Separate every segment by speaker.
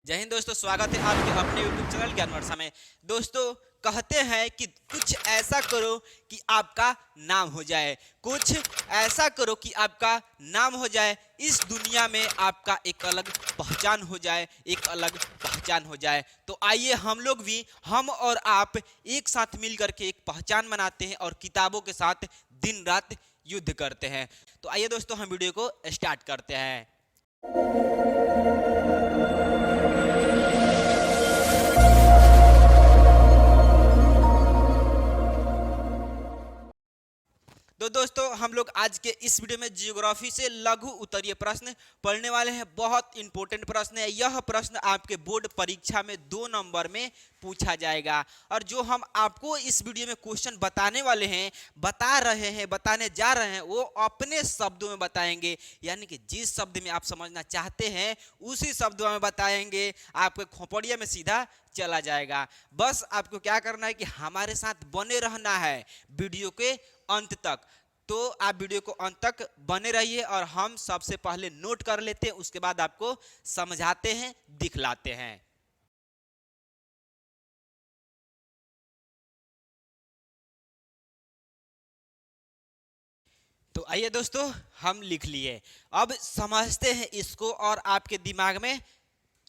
Speaker 1: जय हिंद दोस्तों, स्वागत है आपके अपने YouTube चैनल ज्ञान वर्षा में। दोस्तों, कहते हैं कि कुछ ऐसा करो कि आपका नाम हो जाए, कुछ ऐसा करो कि आपका नाम हो जाए, इस दुनिया में आपका एक अलग पहचान हो जाए, एक अलग पहचान हो जाए। तो आइए हम लोग भी, हम और आप एक साथ मिल करके एक पहचान बनाते हैं और किताबों के साथ दिन रात युद्ध करते हैं। तो आइए दोस्तों, हम वीडियो को स्टार्ट करते हैं। तो दोस्तों, हम लोग आज के इस वीडियो में जियोग्राफी से लघु उत्तरीय प्रश्न पढ़ने वाले हैं। बहुत इंपॉर्टेंट प्रश्न है यह प्रश्न, आपके बोर्ड परीक्षा में 2 नंबर में पूछा जाएगा। और जो हम आपको इस वीडियो में क्वेश्चन बताने वाले हैं, बताने जा रहे हैं, वो अपने शब्दों में बताएंगे। यानी कि जिस शब्द में आप समझना चाहते हैं उसी शब्दों में बताएंगे, आपके खोपड़िया में सीधा चला जाएगा। बस आपको क्या करना है कि हमारे साथ बने रहना है वीडियो के अंत तक। तो आप वीडियो को अंत तक बने रहिए और हम सबसे पहले नोट कर लेते हैं, उसके बाद आपको समझाते हैं, दिखलाते हैं। तो आइए दोस्तों, हम लिख लिए। अब समझते हैं इसको और आपके दिमाग में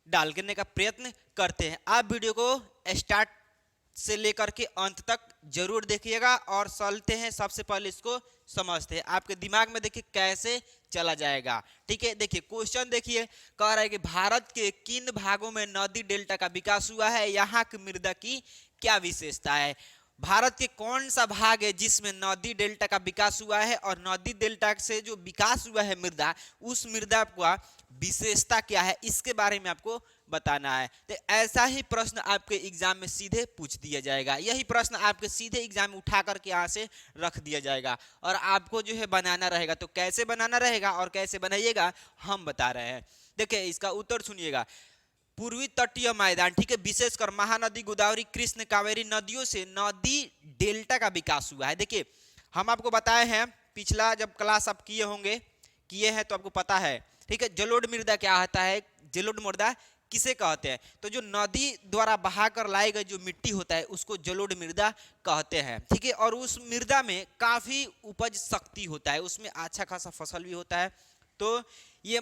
Speaker 1: डालने का प्रयत्न करते हैं। आप वीडियो को स्टार्ट से लेकर के अंत तक जरूर देखिएगा और चलते हैं। सबसे पहले इसको समझते हैं, आपके दिमाग में देखिए कैसे चला जाएगा। ठीक है, देखिए क्वेश्चन देखिए, कह रहा है कि भारत के किन भागों में नदी डेल्टा का विकास हुआ है, यहाँ की मृदा की क्या विशेषता है। भारत के कौन सा भाग है जिसमें नदी डेल्टा का विकास हुआ है, और नदी डेल्टा से जो विकास हुआ है मृदा, उस मृदा का विशेषता क्या है, इसके बारे में आपको बताना है। तो ऐसा ही प्रश्न आपके एग्जाम में सीधे पूछ दिया जाएगा। यही प्रश्न आपके सीधे एग्जाम में उठा करके यहाँ से रख दिया जाएगा और आपको जो है बनाना रहेगा। तो कैसे बनाना रहेगा और कैसे बनाइएगा हम बता रहे हैं। देखिए इसका उत्तर सुनिएगा। पूर्वी तटीय मैदान, ठीक है, विशेषकर महानदी, गोदावरी, कृष्ण, कावेरी नदियों से नदी डेल्टा का विकास हुआ है। देखिए हम आपको बताए हैं, पिछला जब क्लास आप किए हैं तो आपको पता है। ठीक है, जलोढ़ मृदा क्या होता है, जलोढ़ मृदा किसे कहते हैं, तो जो नदी द्वारा बहाकर लाए गए जो मिट्टी होता है उसको जलोढ़ मृदा कहते हैं। ठीक है, और उस मृदा में काफी उपज शक्ति होता है, उसमें अच्छा खासा फसल भी होता है। तो ये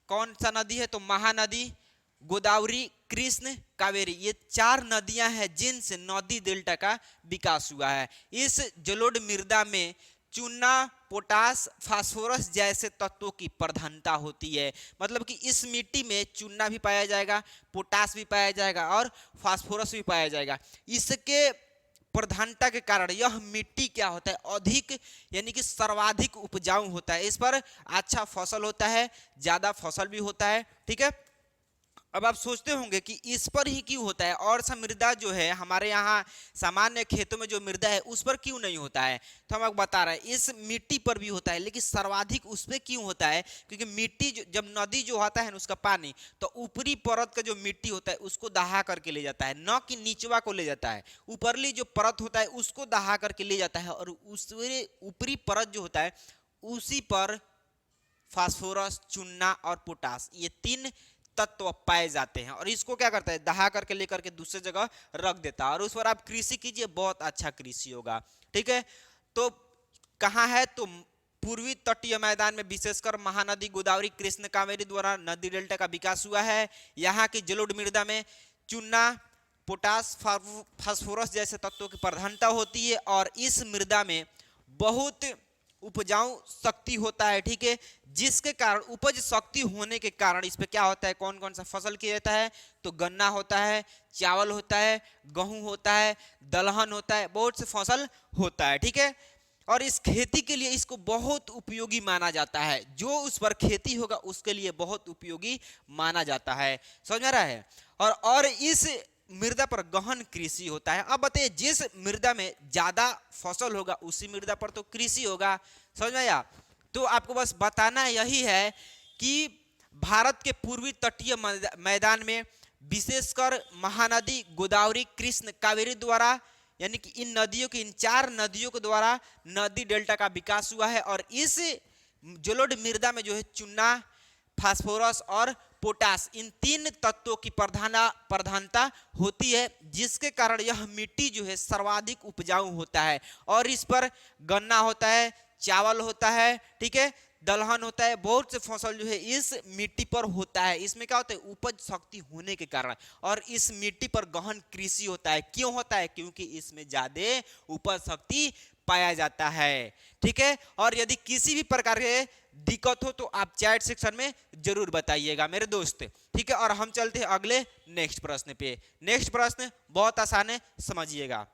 Speaker 1: कौन सा नदी है, तो महानदी, गोदावरी, कृष्ण, कावेरी, ये 4 नदियां हैं जिनसे नदी डेल्टा का विकास हुआ है। इस जलोढ़ मृदा में चूना, पोटास, फास्फोरस जैसे तत्वों की प्रधानता होती है। मतलब कि इस मिट्टी में चूना भी पाया जाएगा, पोटास भी पाया जाएगा और फास्फोरस भी पाया जाएगा। इसके प्रधानता के कारण यह मिट्टी क्या होता है, अधिक यानी कि सर्वाधिक उपजाऊ होता है। इस पर अच्छा फसल होता है, ज्यादा फसल भी होता है। ठीक है, अब आप सोचते होंगे कि इस पर ही क्यों होता है, और सा मृदा जो है हमारे यहाँ सामान्य खेतों में जो मृदा है उस पर क्यों नहीं होता है। तो हम आपको बता रहे हैं, इस मिट्टी पर भी होता है, लेकिन सर्वाधिक उस पर क्यों होता है, क्योंकि मिट्टी जब नदी जो आता है ना उसका पानी, तो ऊपरी परत का जो मिट्टी होता है उसको दहा करके ले जाता है, न कि नीचवा को ले जाता है। ऊपरली जो परत होता है उसको दहा करके ले जाता है, और उस ऊपरी परत जो होता है उसी पर फास्फोरस, चूना और पोटास, ये 3 तत्व पाए जाते हैं। और इसको क्या करता है, दहा करके लेकर के दूसरे जगह रख देता है, और उस पर आप कृषि कीजिए, बहुत अच्छा कृषि होगा। ठीक है, तो कहाँ है, तो पूर्वी तटीय मैदान में विशेषकर महानदी, गोदावरी, कृष्ण, कावेरी द्वारा नदी डेल्टा का विकास हुआ है। यहाँ की जलोढ़ मृदा में चूना, पोटास, फास्फोरस जैसे तत्वों की प्रधानता होती है, और इस मृदा में बहुत उपजाऊ शक्ति होता है। ठीक है, जिसके कारण, उपज शक्ति होने के कारण इस पे क्या होता है, कौन कौन सा फसल किया जाता है, तो गन्ना होता है, चावल होता है, गेहूं होता है, दलहन होता है, बहुत से फसल होता है। ठीक है, और इस खेती के लिए इसको बहुत उपयोगी माना जाता है, जो उस पर खेती होगा उसके लिए बहुत उपयोगी माना जाता है। समझ में आ रहा है, और इस मृदा पर गहन कृषि होता है। अब बताइए, जिस मृदा में ज्यादा फसल होगा उसी मृदा पर तो कृषि होगा। समझ में आया, तो आपको बस बताना यही है कि भारत के पूर्वी तटीय मैदान में विशेषकर महानदी, गोदावरी, कृष्ण, कावेरी द्वारा, यानी कि इन नदियों की, इन 4 नदियों के द्वारा नदी डेल्टा का विकास हुआ है। और इस जलोढ़ मृदा में जो है चूना, फास्फोरस और पोटास, इन 3 तत्वों की प्रधानता होती है, जिसके कारण यह मिट्टी जो है सर्वाधिक उपजाऊ होता है। और इस पर गन्ना होता है, चावल होता है, ठीक है, दलहन होता है, बहुत से फसल जो है इस मिट्टी पर होता है। इसमें क्या होता है, उपज शक्ति होने के कारण। और इस मिट्टी पर गहन कृषि होता है। क्यों होता है? क्योंकि इसमें ज्यादा उपज शक्ति पाया जाता है। ठीक है, और यदि किसी भी प्रकार के दिक्कत हो तो आप चैट सेक्शन में जरूर बताइएगा मेरे दोस्त। ठीक है, और हम चलते हैं अगले नेक्स्ट प्रश्न पे। नेक्स्ट प्रश्न बहुत आसान है, समझिएगा।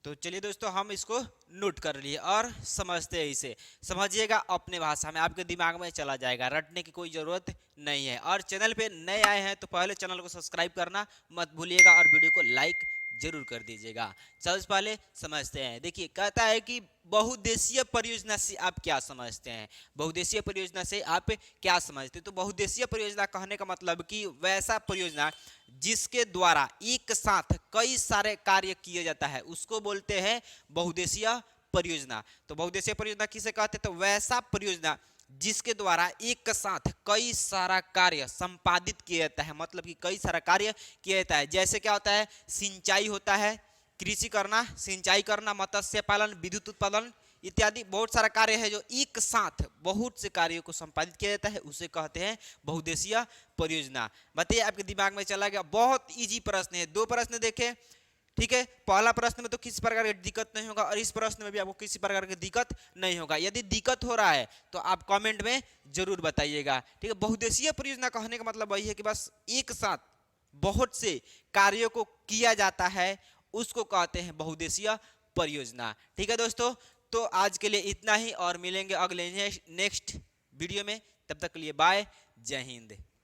Speaker 1: तो चलिए दोस्तों, हम इसको नोट कर लिए और समझते हैं इसे। समझिएगा अपने भाषा में, आपके दिमाग में चला जाएगा, रटने की कोई ज़रूरत नहीं है। और चैनल पे नए आए हैं तो पहले चैनल को सब्सक्राइब करना मत भूलिएगा और वीडियो को लाइक जरूर कर दीजिएगा। सबसे पहले समझते हैं। देखिए, कहता है कि बहुउद्देशीय परियोजना से आप क्या समझते हैं? बहुउद्देशीय परियोजना से आप क्या समझते हैं? तो बहुउद्देशीय परियोजना कहने का मतलब कि वैसा परियोजना जिसके द्वारा एक साथ कई सारे कार्य किए जाता है, उसको बोलते हैं बहुउद्देशीय परियोजना। तो बहुउद्देशीय परियोजना किसे कहते हैं? तो वैसा परियोजना जिसके द्वारा एक साथ कई सारा कार्य संपादित किया जाता है, मतलब कि कई सारा कार्य किया जाता है। जैसे क्या होता है, सिंचाई होता है, कृषि करना, सिंचाई करना, मत्स्य पालन, विद्युत उत्पादन इत्यादि बहुत सारा कार्य है जो एक साथ बहुत से कार्यों को संपादित किया जाता है, उसे कहते हैं बहुउद्देशीय परियोजना। बताइए, आपके दिमाग में चला गया? बहुत इजी प्रश्न है, 2 प्रश्न देखें। ठीक है, पहला प्रश्न में तो किसी प्रकार की दिक्कत नहीं होगा और इस प्रश्न में भी आपको किसी प्रकार की दिक्कत नहीं होगा। यदि दिक्कत हो रहा है तो आप कमेंट में जरूर बताइएगा। ठीक है, बहुउद्देशीय परियोजना कहने का मतलब वही है कि बस एक साथ बहुत से कार्यों को किया जाता है, उसको कहते हैं बहुउद्देशीय परियोजना। ठीक है दोस्तों, तो आज के लिए इतना ही और मिलेंगे अगले नेक्स्ट वीडियो में। तब तक के लिए बाय, जय हिंद।